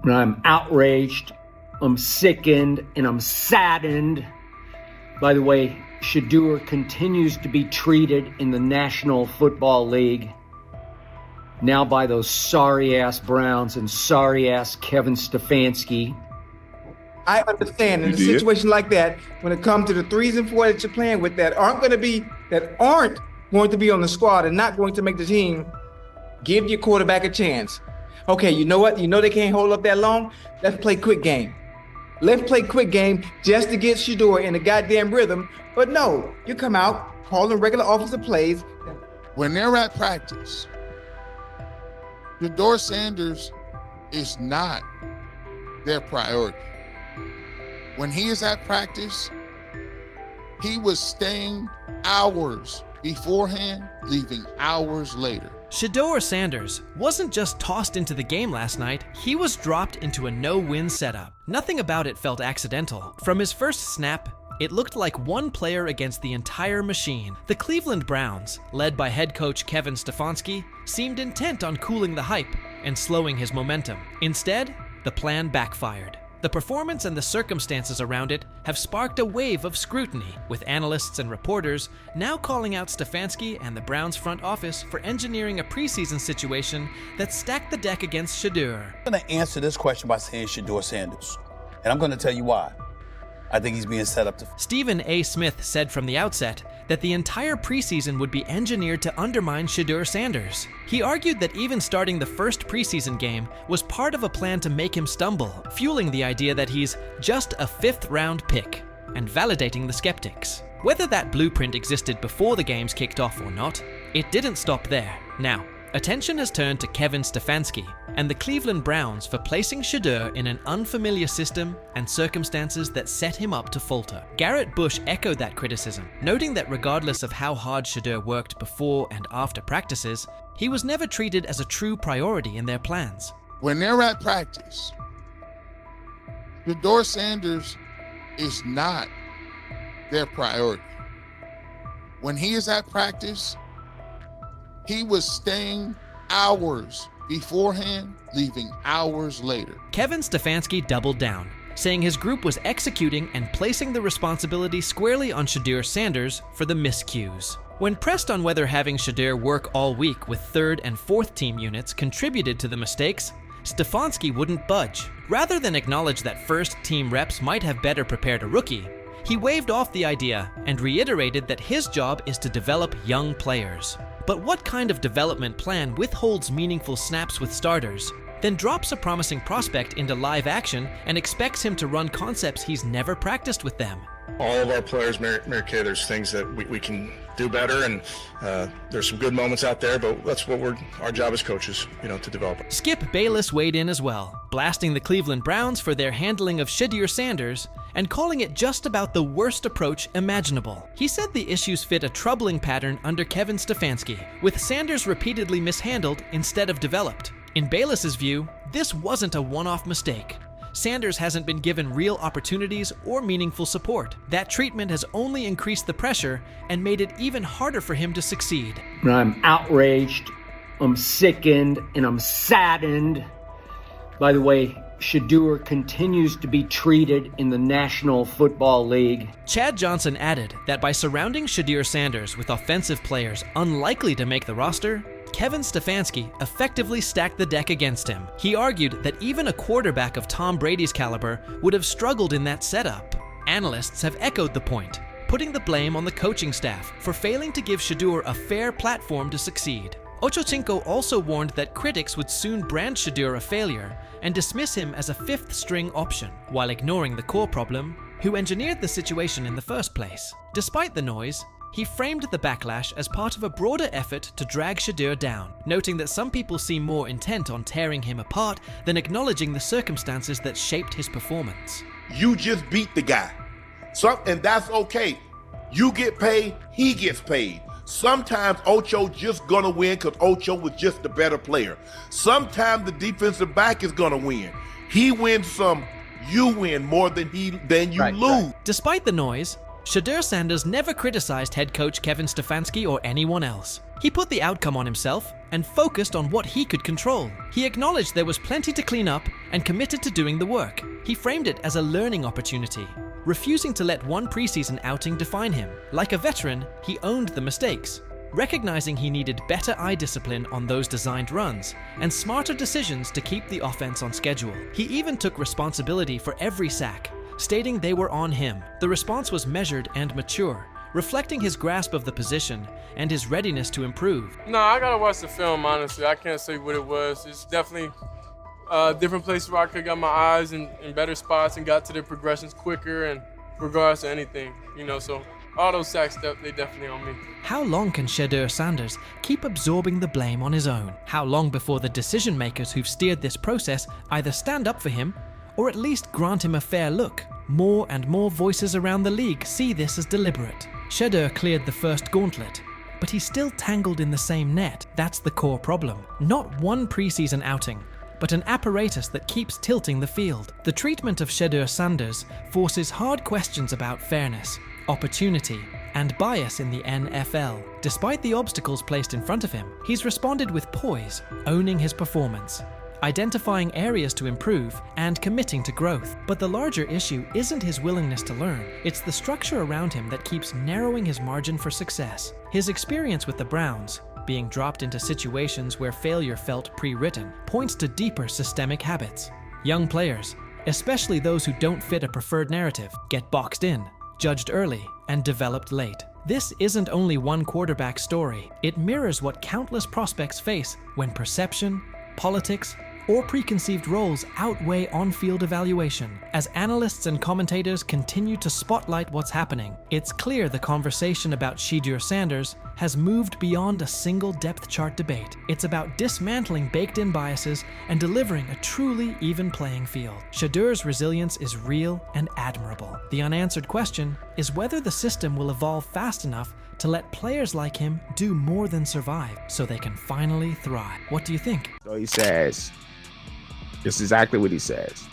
And I'm outraged, I'm sickened, and I'm saddened by the way Shedeur continues to be treated in the National Football League. Now by those sorry-ass Browns and sorry-ass Kevin Stefanski. I understand in a situation like that, when it comes to the 3s and 4s that you're playing with that aren't going to be on the squad and not going to make the team, give your quarterback a chance. Okay, you know what? You know they can't hold up that long? Let's play quick game. Let's play quick game just to get Shedeur in the goddamn rhythm. But no, you come out, calling regular offensive plays. When they're at practice, Shedeur Sanders is not their priority. When he is at practice, he was staying hours beforehand, leaving hours later. Shedeur Sanders wasn't just tossed into the game last night, he was dropped into a no-win setup. Nothing about it felt accidental. From his first snap, it looked like one player against the entire machine. The Cleveland Browns, led by head coach Kevin Stefanski, seemed intent on cooling the hype and slowing his momentum. Instead, the plan backfired. The performance and the circumstances around it have sparked a wave of scrutiny, with analysts and reporters now calling out Stefanski and the Browns front office for engineering a preseason situation that stacked the deck against Shedeur. I'm going to answer this question by saying Shedeur Sanders, and I'm going to tell you why. I think he's being set up to... Stephen A. Smith said from the outset that the entire preseason would be engineered to undermine Shedeur Sanders. He argued that even starting the first preseason game was part of a plan to make him stumble, fueling the idea that he's just a 5th-round pick, and validating the skeptics. Whether that blueprint existed before the games kicked off or not, it didn't stop there. Now, attention has turned to Kevin Stefanski and the Cleveland Browns for placing Shedeur in an unfamiliar system and circumstances that set him up to falter. Garrett Bush echoed that criticism, noting that regardless of how hard Shedeur worked before and after practices, he was never treated as a true priority in their plans. When they're at practice, Shedeur Sanders is not their priority. When he is at practice, he was staying hours beforehand, leaving hours later. Kevin Stefanski doubled down, saying his group was executing and placing the responsibility squarely on Shedeur Sanders for the miscues. When pressed on whether having Shedeur work all week with 3rd and 4th team units contributed to the mistakes, Stefanski wouldn't budge. Rather than acknowledge that first team reps might have better prepared a rookie, he waved off the idea and reiterated that his job is to develop young players. But what kind of development plan withholds meaningful snaps with starters, then drops a promising prospect into live action and expects him to run concepts he's never practiced with them? All of our players, Mary Kay, there's things that we can do better, and there's some good moments out there, but that's what our job as coaches, to develop. Skip Bayless weighed in as well, blasting the Cleveland Browns for their handling of Shedeur Sanders and calling it just about the worst approach imaginable. He said the issues fit a troubling pattern under Kevin Stefanski, with Sanders repeatedly mishandled instead of developed. In Bayless's view, this wasn't a one-off mistake. Sanders hasn't been given real opportunities or meaningful support. That treatment has only increased the pressure and made it even harder for him to succeed. And I'm outraged, I'm sickened, and I'm saddened by the way Shedeur continues to be treated in the National Football League. Chad Johnson added that by surrounding Shedeur Sanders with offensive players unlikely to make the roster, Kevin Stefanski effectively stacked the deck against him. He argued that even a quarterback of Tom Brady's caliber would have struggled in that setup. Analysts have echoed the point, putting the blame on the coaching staff for failing to give Shedeur a fair platform to succeed. Ochocinco also warned that critics would soon brand Shedeur a failure and dismiss him as a 5th-string option, while ignoring the core problem, who engineered the situation in the first place. Despite the noise, he framed the backlash as part of a broader effort to drag Shedeur down, noting that some people seem more intent on tearing him apart than acknowledging the circumstances that shaped his performance. You just beat the guy, and that's okay. You get paid, he gets paid. Sometimes Ocho just gonna win because Ocho was just the better player. Sometimes the defensive back is gonna win. He wins some, you win more than you lose. Despite the noise, Shedeur Sanders never criticized head coach Kevin Stefanski or anyone else. He put the outcome on himself and focused on what he could control. He acknowledged there was plenty to clean up and committed to doing the work. He framed it as a learning opportunity, refusing to let one preseason outing define him. Like a veteran, he owned the mistakes, recognizing he needed better eye discipline on those designed runs and smarter decisions to keep the offense on schedule. He even took responsibility for every sack, stating they were on him. The response was measured and mature, reflecting his grasp of the position and his readiness to improve. No, I gotta watch the film, honestly. I can't say what it was. It's definitely different places where I could got my eyes in better spots and got to the progressions quicker and regardless of anything, so all those sacks, they definitely on me. How long can Shedeur Sanders keep absorbing the blame on his own? How long before the decision makers who've steered this process either stand up for him or at least grant him a fair look? More and more voices around the league see this as deliberate. Shedeur cleared the first gauntlet, but he's still tangled in the same net. That's the core problem. Not one preseason outing, but an apparatus that keeps tilting the field. The treatment of Shedeur Sanders forces hard questions about fairness, opportunity, and bias in the NFL. Despite the obstacles placed in front of him, he's responded with poise, owning his performance, identifying areas to improve, and committing to growth. But the larger issue isn't his willingness to learn, it's the structure around him that keeps narrowing his margin for success. His experience with the Browns, being dropped into situations where failure felt pre-written, points to deeper systemic habits. Young players, especially those who don't fit a preferred narrative, get boxed in, judged early, and developed late. This isn't only one quarterback story. It mirrors what countless prospects face when perception, politics, or preconceived roles outweigh on-field evaluation. As analysts and commentators continue to spotlight what's happening, it's clear the conversation about Shedeur Sanders has moved beyond a single depth chart debate. It's about dismantling baked-in biases and delivering a truly even playing field. Shedeur's resilience is real and admirable. The unanswered question is whether the system will evolve fast enough to let players like him do more than survive so they can finally thrive. What do you think? So he says, this is exactly what he says.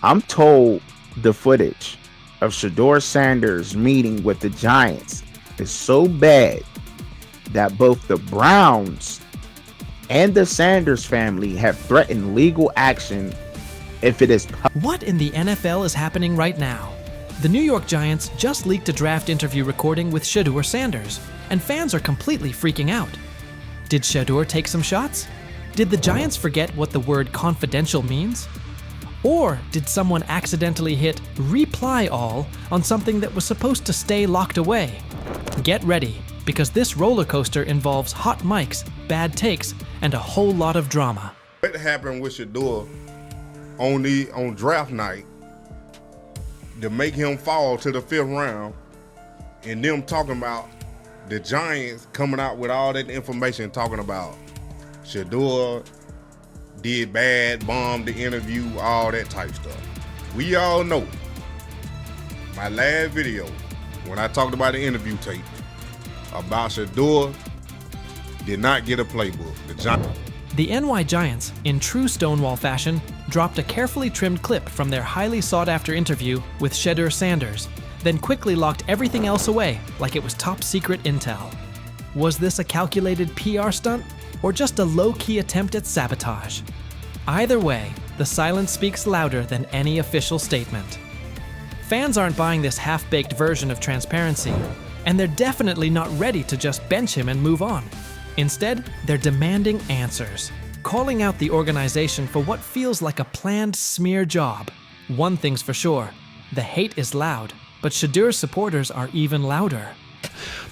I'm told the footage of Shedeur Sanders meeting with the Giants is so bad that both the Browns and the Sanders family have threatened legal action if it is What in the NFL is happening right now? The New York Giants just leaked a draft interview recording with Shedeur Sanders, and fans are completely freaking out. Did Shedeur take some shots? Did the Giants forget what the word confidential means? Or did someone accidentally hit reply all on something that was supposed to stay locked away? Get ready, because this roller coaster involves hot mics, bad takes, and a whole lot of drama. What happened with Shedeur on draft night to make him fall to the 5th round, and them talking about the Giants coming out with all that information talking about Shedeur did bad, bombed the interview, all that type stuff. We all know my last video when I talked about the interview tape about Shedeur did not get a playbook. The NY Giants, in true Stonewall fashion, dropped a carefully trimmed clip from their highly sought-after interview with Shedeur Sanders, then quickly locked everything else away like it was top-secret intel. Was this a calculated PR stunt, or just a low-key attempt at sabotage? Either way, the silence speaks louder than any official statement. Fans aren't buying this half-baked version of transparency, and they're definitely not ready to just bench him and move on. Instead, they're demanding answers, calling out the organization for what feels like a planned smear job. One thing's for sure, the hate is loud, but Shedeur's supporters are even louder.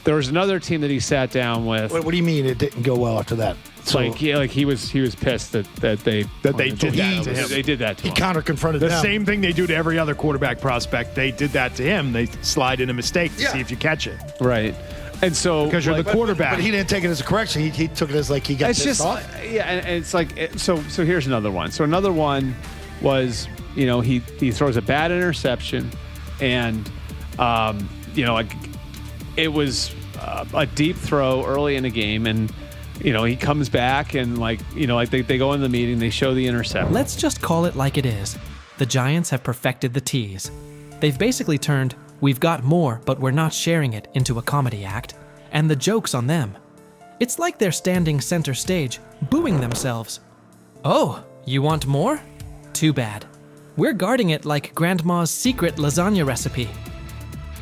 There was another team that he sat down with. What do you mean it didn't go well after that? So, he was pissed that they did that to him. They did that to him. He counter-confronted the them. same thing they do to every other quarterback prospect. They did that to him. They slide in a mistake to see if you catch it. Right. And so because you're the quarterback. But he didn't take it as a correction. He took it as like he got pissed off. Yeah, and it's like so here's another one. So another one was, he throws a bad interception, and it was a deep throw early in the game, and he comes back and they go in the meeting, they show the interception. Let's just call it like it is. The Giants have perfected the tease. They've basically turned "We've got more, but we're not sharing it" into a comedy act, and the joke's on them. It's like they're standing center stage, booing themselves. "Oh, you want more? Too bad. We're guarding it like Grandma's secret lasagna recipe."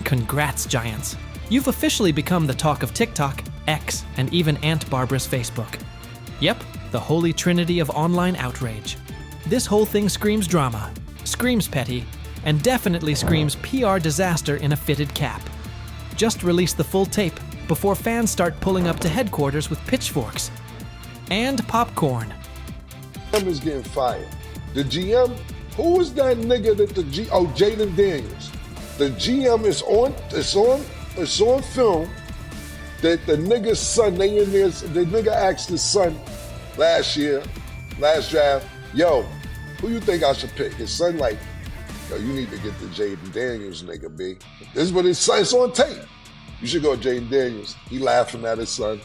Congrats, Giants. You've officially become the talk of TikTok, X, and even Aunt Barbara's Facebook. Yep, the holy trinity of online outrage. This whole thing screams drama, screams petty, and definitely screams PR disaster in a fitted cap. Just release the full tape before fans start pulling up to headquarters with pitchforks. And popcorn. GM is getting fired. The GM, who is that nigga that Jaden Daniels. The GM is on film that the nigga's son, the nigga asked his son last draft, "Yo, who you think I should pick?" His son like, "Yo, you need to get the Jaden Daniels nigga, B." This is what his son, it's on tape. "You should go Jaden Daniels." He laughing at his son.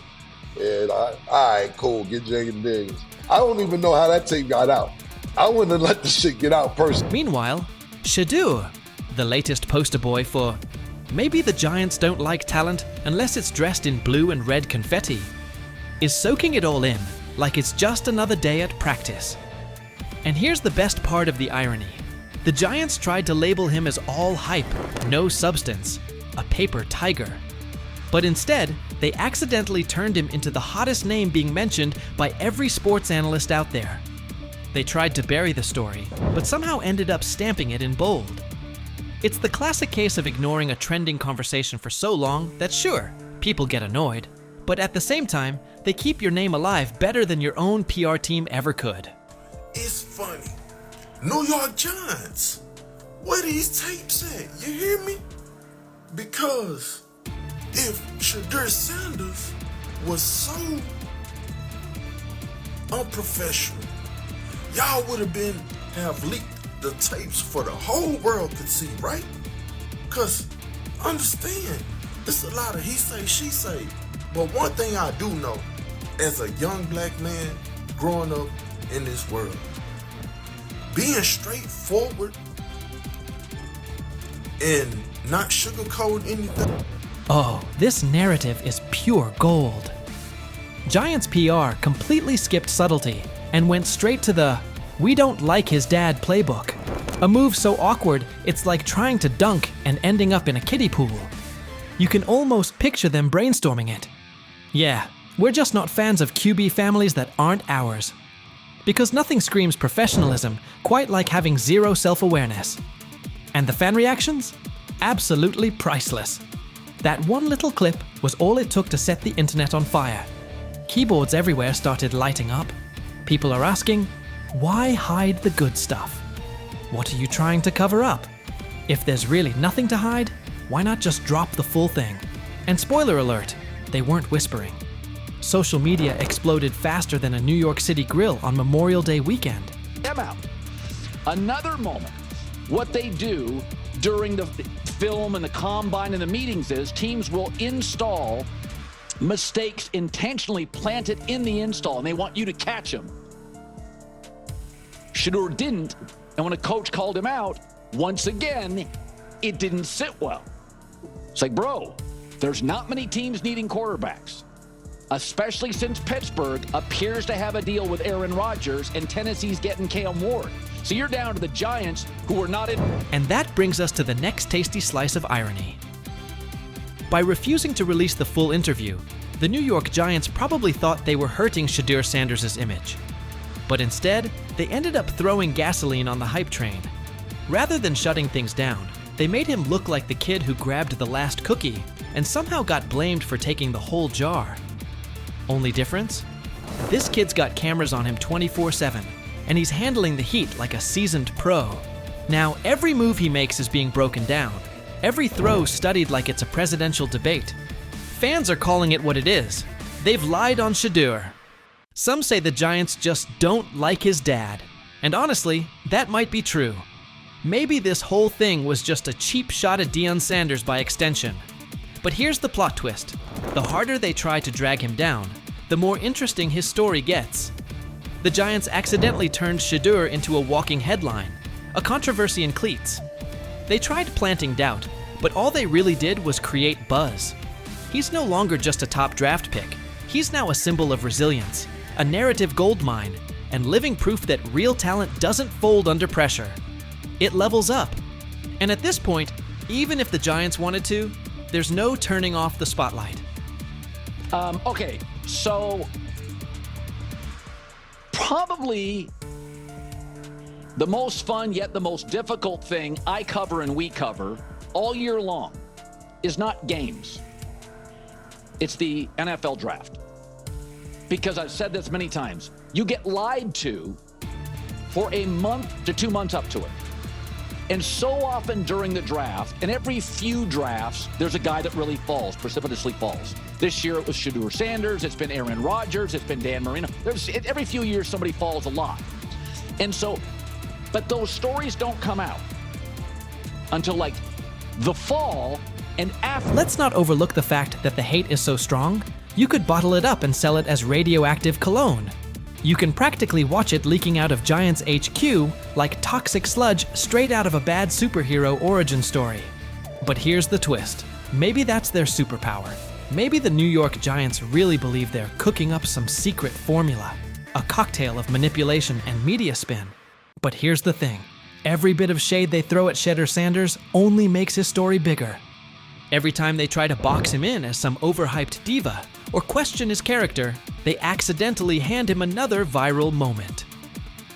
And all right, cool, get Jaden Daniels. I don't even know how that tape got out. I wouldn't have let the shit get out personally. Meanwhile, Shedeur, the latest poster boy for maybe the Giants don't like talent unless it's dressed in blue and red confetti, is soaking it all in like it's just another day at practice. And here's the best part of the irony. The Giants tried to label him as all hype, no substance, a paper tiger. But instead, they accidentally turned him into the hottest name being mentioned by every sports analyst out there. They tried to bury the story, but somehow ended up stamping it in bold. It's the classic case of ignoring a trending conversation for so long that sure, people get annoyed, but at the same time, they keep your name alive better than your own PR team ever could. It's funny. New York Giants, where these tapes at? You hear me? Because if Shedeur Sanders was so unprofessional, y'all would have leaked the tapes for the whole world could see, right? Because understand, it's a lot of he say, she say. But one thing I do know, as a young black man growing up in this world, being straightforward and not sugarcoat anything. Oh, this narrative is pure gold. Giants PR completely skipped subtlety and went straight to the "we don't like his dad" playbook. A move so awkward, it's like trying to dunk and ending up in a kiddie pool. You can almost picture them brainstorming it. Yeah, we're just not fans of QB families that aren't ours. Because nothing screams professionalism quite like having zero self-awareness. And the fan reactions? Absolutely priceless. That one little clip was all it took to set the internet on fire. Keyboards everywhere started lighting up. People are asking, why hide the good stuff? What are you trying to cover up? If there's really nothing to hide, why not just drop the full thing? And spoiler alert, they weren't whispering. Social media exploded faster than a New York City grill on Memorial Day weekend. Them out. Another moment. What they do during the film and the combine and the meetings is teams will install mistakes intentionally planted in the install, and they want you to catch them. Shedeur didn't, and when a coach called him out, once again, it didn't sit well. It's like, bro, there's not many teams needing quarterbacks, especially since Pittsburgh appears to have a deal with Aaron Rodgers and Tennessee's getting Cam Ward. So you're down to the Giants, who are not in. And that brings us to the next tasty slice of irony. By refusing to release the full interview, the New York Giants probably thought they were hurting Shedeur Sanders' image. But instead, they ended up throwing gasoline on the hype train. Rather than shutting things down, they made him look like the kid who grabbed the last cookie and somehow got blamed for taking the whole jar. Only difference? This kid's got cameras on him 24/7, and he's handling the heat like a seasoned pro. Now, every move he makes is being broken down, every throw studied like it's a presidential debate. Fans are calling it what it is. They've lied on Shedeur. Some say the Giants just don't like his dad. And honestly, that might be true. Maybe this whole thing was just a cheap shot at Deion Sanders by extension. But here's the plot twist. The harder they try to drag him down, the more interesting his story gets. The Giants accidentally turned Shedeur into a walking headline, a controversy in cleats. They tried planting doubt, But all they really did was create buzz. He's no longer just a top draft pick. He's now a symbol of resilience, a narrative goldmine, and living proof that real talent doesn't fold under pressure. It levels up. And at this point, even if the Giants wanted to, there's no turning off the spotlight. Okay, so probably the most fun yet the most difficult thing I cover and we cover all year long is not games. It's the NFL draft. Because I've said this many times, you get lied to for a month to 2 months up to it. And so often during the draft, and every few drafts, there's a guy that really falls, precipitously falls. This year it was Shedeur Sanders, it's been Aaron Rodgers, it's been Dan Marino. Every few years somebody falls a lot. And so, but those stories don't come out until like the fall and after. Let's not overlook the fact that the hate is so strong, you could bottle it up and sell it as radioactive cologne. You can practically watch it leaking out of Giants HQ like toxic sludge straight out of a bad superhero origin story. But here's the twist. Maybe that's their superpower. Maybe the New York Giants really believe they're cooking up some secret formula, a cocktail of manipulation and media spin. But here's the thing. Every bit of shade they throw at Shedeur Sanders only makes his story bigger. Every time they try to box him in as some overhyped diva or question his character, they accidentally hand him another viral moment.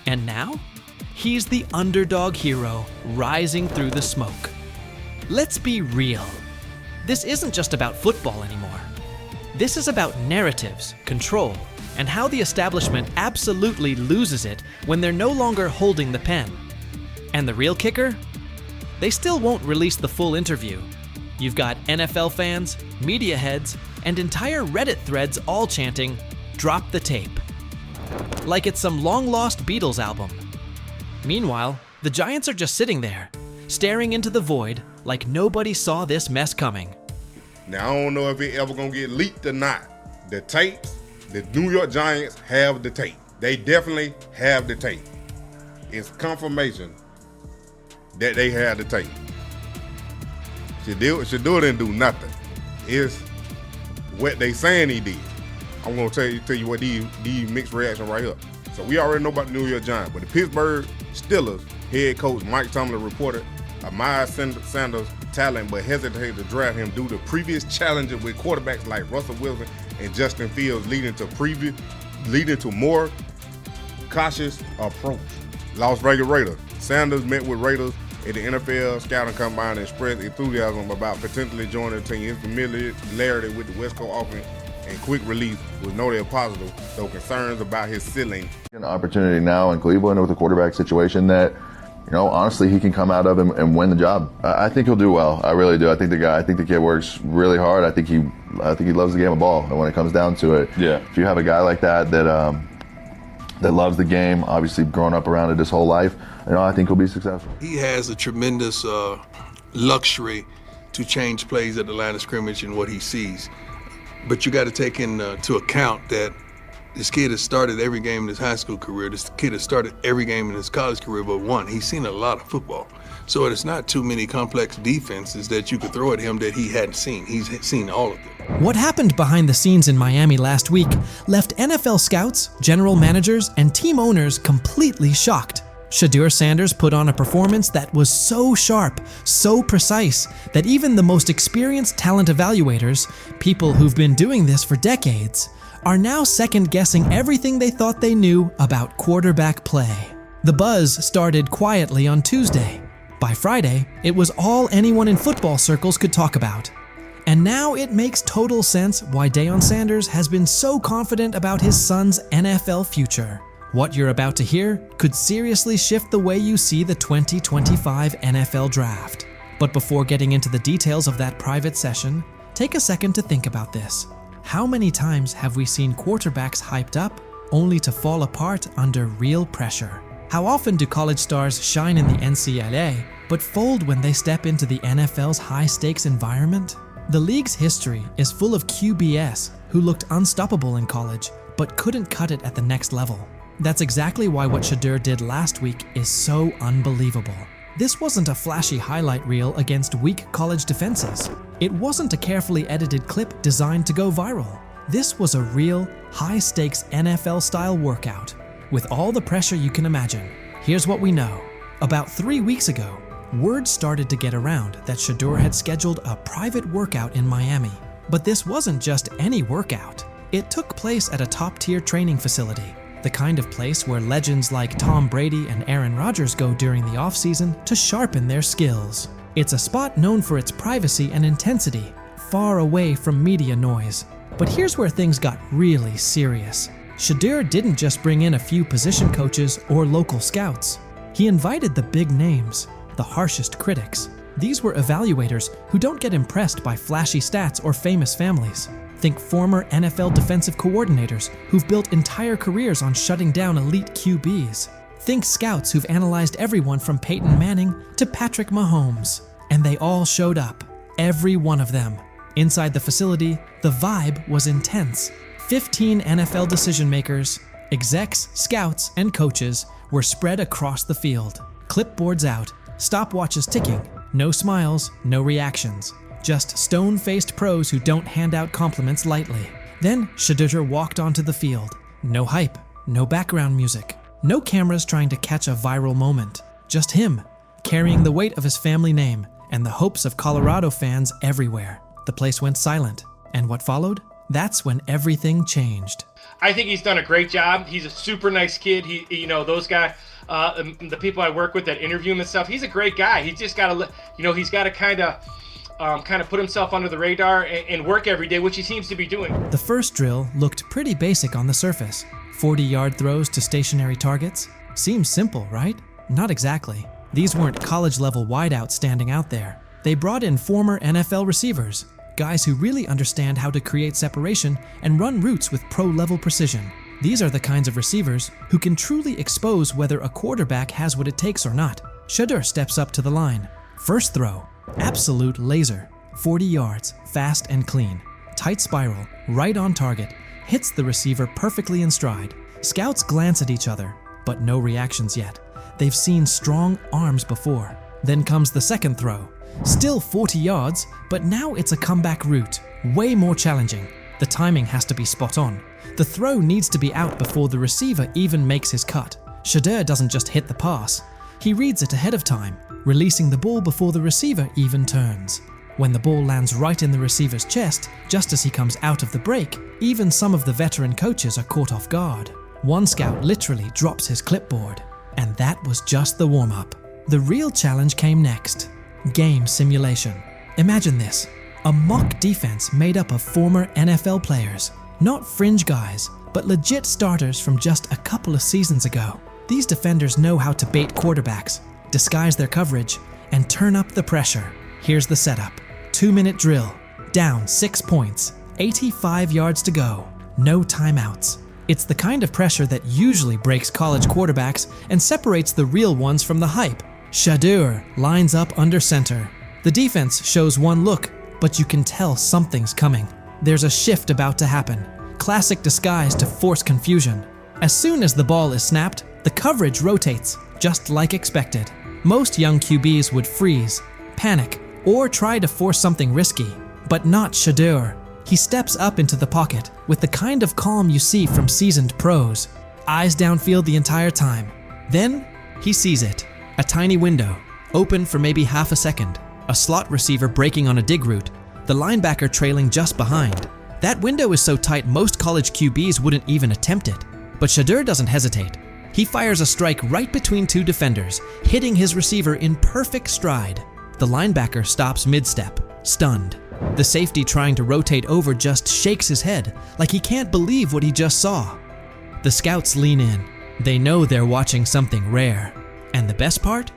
And now, he's the underdog hero rising through the smoke. Let's be real. This isn't just about football anymore. This is about narratives, control, and how the establishment absolutely loses it when they're no longer holding the pen. And the real kicker? They still won't release the full interview. You've got NFL fans, media heads, and entire Reddit threads all chanting, "Drop the tape." Like it's some long-lost Beatles album. Meanwhile, the Giants are just sitting there, staring into the void like nobody saw this mess coming. Now, I don't know if it ever gonna get leaked or not. The tapes, the New York Giants have the tape. They definitely have the tape. It's confirmation that they have the tape. Shedeur didn't do nothing. It's what they saying he did. I'm gonna tell you what these mixed reaction right here. So we already know about the New York Giants, but the Pittsburgh Steelers head coach Mike Tomlin reported Miles Sanders' talent, but hesitated to draft him due to previous challenges with quarterbacks like Russell Wilson and Justin Fields, leading to more cautious approach. Las Vegas Raiders. Sanders met with Raiders at the NFL scouting combine and expressed enthusiasm about potentially joining the team. His familiarity with the West Coast offense and quick release was noted positive, though concerns about his ceiling. An opportunity now in Cleveland with a quarterback situation that, honestly, he can come out of and win the job. I think he'll do well. I really do. I think the kid works really hard. I think he loves the game of ball. And when it comes down to it, if you have a guy like that loves the game, obviously growing up around it his whole life, I think he'll be successful. He has a tremendous luxury to change plays at the line of scrimmage and what he sees. But you got to take into account that this kid has started every game in his high school career. This kid has started every game in his college career but one. He's seen a lot of football. So it's not too many complex defenses that you could throw at him that he hadn't seen. He's seen all of them. What happened behind the scenes in Miami last week left NFL scouts, general managers, and team owners completely shocked. Shedeur Sanders put on a performance that was so sharp, so precise, that even the most experienced talent evaluators, people who've been doing this for decades, are now second-guessing everything they thought they knew about quarterback play. The buzz started quietly on Tuesday. By Friday, it was all anyone in football circles could talk about. And now it makes total sense why Deion Sanders has been so confident about his son's NFL future. What you're about to hear could seriously shift the way you see the 2025 NFL Draft. But before getting into the details of that private session, take a second to think about this. How many times have we seen quarterbacks hyped up only to fall apart under real pressure? How often do college stars shine in the NCAA but fold when they step into the NFL's high-stakes environment? The league's history is full of QBS who looked unstoppable in college but couldn't cut it at the next level. That's exactly why what Shedeur did last week is so unbelievable. This wasn't a flashy highlight reel against weak college defenses. It wasn't a carefully edited clip designed to go viral. This was a real, high-stakes NFL-style workout, with all the pressure you can imagine. Here's what we know. About 3 weeks ago, word started to get around that Shedeur had scheduled a private workout in Miami. But this wasn't just any workout. It took place at a top-tier training facility, the kind of place where legends like Tom Brady and Aaron Rodgers go during the offseason to sharpen their skills. It's a spot known for its privacy and intensity, far away from media noise. But here's where things got really serious. Shedeur didn't just bring in a few position coaches or local scouts. He invited the big names, the harshest critics. These were evaluators who don't get impressed by flashy stats or famous families. Think former NFL defensive coordinators who've built entire careers on shutting down elite QBs. Think scouts who've analyzed everyone from Peyton Manning to Patrick Mahomes. And they all showed up, every one of them. Inside the facility, the vibe was intense. 15 NFL decision makers, execs, scouts, and coaches were spread across the field. Clipboards out, stopwatches ticking, no smiles, no reactions. Just stone-faced pros who don't hand out compliments lightly. Then Shedeur walked onto the field. No hype, no background music, no cameras trying to catch a viral moment. Just him, carrying the weight of his family name and the hopes of Colorado fans everywhere. The place went silent, and what followed? That's when everything changed. I think he's done a great job. He's a super nice kid. Those guys, the people I work with that interview him and stuff, he's a great guy. He's just got to, he's got to kind of put himself under the radar and work every day, which he seems to be doing. The first drill looked pretty basic on the surface. 40-yard throws to stationary targets. Seems simple, right? Not exactly. These weren't college-level wideouts standing out there. They brought in former NFL receivers, guys who really understand how to create separation and run routes with pro-level precision. These are the kinds of receivers who can truly expose whether a quarterback has what it takes or not. Shedeur steps up to the line. First throw, absolute laser. 40 yards, fast and clean. Tight spiral, right on target, hits the receiver perfectly in stride. Scouts glance at each other, but no reactions yet. They've seen strong arms before. Then comes the second throw. Still 40 yards, but now it's a comeback route, way more challenging. The timing has to be spot on. The throw needs to be out before the receiver even makes his cut. Shedeur doesn't just hit the pass. He reads it ahead of time, releasing the ball before the receiver even turns. When the ball lands right in the receiver's chest, just as he comes out of the break, even some of the veteran coaches are caught off guard. One scout literally drops his clipboard. And that was just the warm-up. The real challenge came next. Game simulation. Imagine this, a mock defense made up of former NFL players. Not fringe guys, but legit starters from just a couple of seasons ago. These defenders know how to bait quarterbacks, disguise their coverage, and turn up the pressure. Here's the setup. 2-minute drill. Down 6 points. 85 yards to go. No timeouts. It's the kind of pressure that usually breaks college quarterbacks and separates the real ones from the hype. Shedeur lines up under center. The defense shows one look, but you can tell something's coming. There's a shift about to happen. Classic disguise to force confusion. As soon as the ball is snapped, the coverage rotates, just like expected. Most young QBs would freeze, panic, or try to force something risky, but not Shedeur. He steps up into the pocket with the kind of calm you see from seasoned pros. Eyes downfield the entire time. Then, he sees it. A tiny window, open for maybe half a second. A slot receiver breaking on a dig route. The linebacker trailing just behind. That window is so tight most college QBs wouldn't even attempt it. But Shedeur doesn't hesitate. He fires a strike right between two defenders, hitting his receiver in perfect stride. The linebacker stops mid-step, stunned. The safety trying to rotate over just shakes his head, like he can't believe what he just saw. The scouts lean in. They know they're watching something rare. And the best part?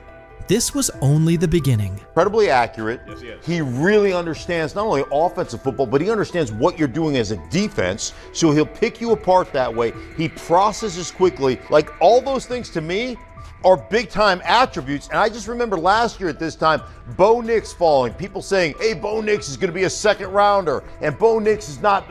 This was only the beginning. Incredibly accurate. Yes, he is. He really understands not only offensive football, but he understands what you're doing as a defense, so he'll pick you apart that way. He processes quickly. Like, all those things to me are big-time attributes. And I just remember last year at this time, Bo Nix falling. People saying, hey, Bo Nix is going to be a second-rounder, and Bo Nix is not.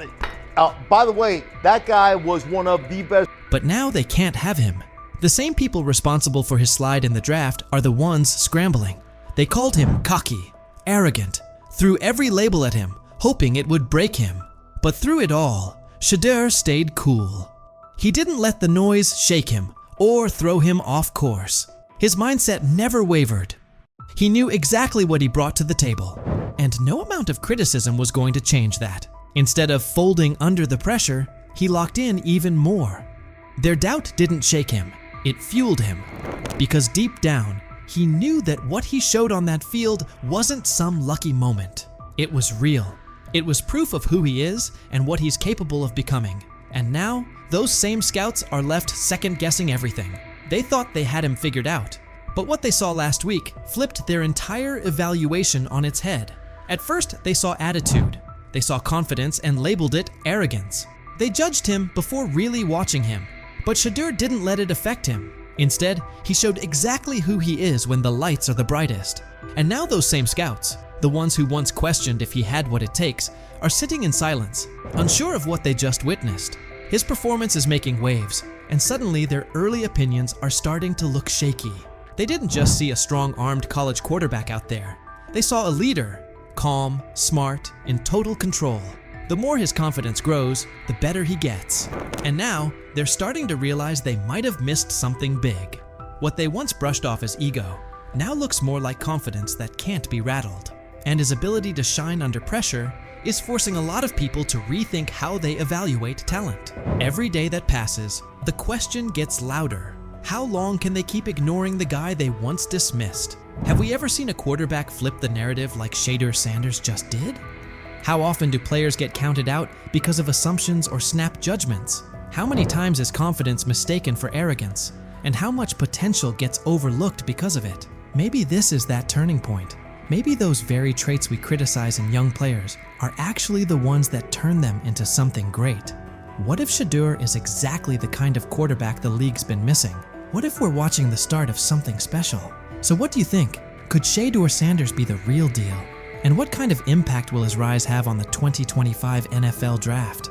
By the way, that guy was one of the best. But now they can't have him. The same people responsible for his slide in the draft are the ones scrambling. They called him cocky, arrogant, threw every label at him, hoping it would break him. But through it all, Shedeur stayed cool. He didn't let the noise shake him or throw him off course. His mindset never wavered. He knew exactly what he brought to the table, and no amount of criticism was going to change that. Instead of folding under the pressure, he locked in even more. Their doubt didn't shake him, it fueled him. Because deep down, he knew that what he showed on that field wasn't some lucky moment. It was real. It was proof of who he is and what he's capable of becoming. And now, those same scouts are left second-guessing everything. They thought they had him figured out. But what they saw last week flipped their entire evaluation on its head. At first, they saw attitude. They saw confidence and labeled it arrogance. They judged him before really watching him. But Shedeur didn't let it affect him. Instead, he showed exactly who he is when the lights are the brightest. And now those same scouts, the ones who once questioned if he had what it takes, are sitting in silence, unsure of what they just witnessed. His performance is making waves, and suddenly their early opinions are starting to look shaky. They didn't just see a strong-armed college quarterback out there. They saw a leader, calm, smart, in total control. The more his confidence grows, the better he gets. And now, they're starting to realize they might have missed something big. What they once brushed off as ego now looks more like confidence that can't be rattled. And his ability to shine under pressure is forcing a lot of people to rethink how they evaluate talent. Every day that passes, the question gets louder. How long can they keep ignoring the guy they once dismissed? Have we ever seen a quarterback flip the narrative like Shedeur Sanders just did? How often do players get counted out because of assumptions or snap judgments? How many times is confidence mistaken for arrogance? And how much potential gets overlooked because of it? Maybe this is that turning point. Maybe those very traits we criticize in young players are actually the ones that turn them into something great. What if Shedeur is exactly the kind of quarterback the league's been missing? What if we're watching the start of something special? So what do you think? Could Shedeur Sanders be the real deal? And what kind of impact will his rise have on the 2025 NFL Draft?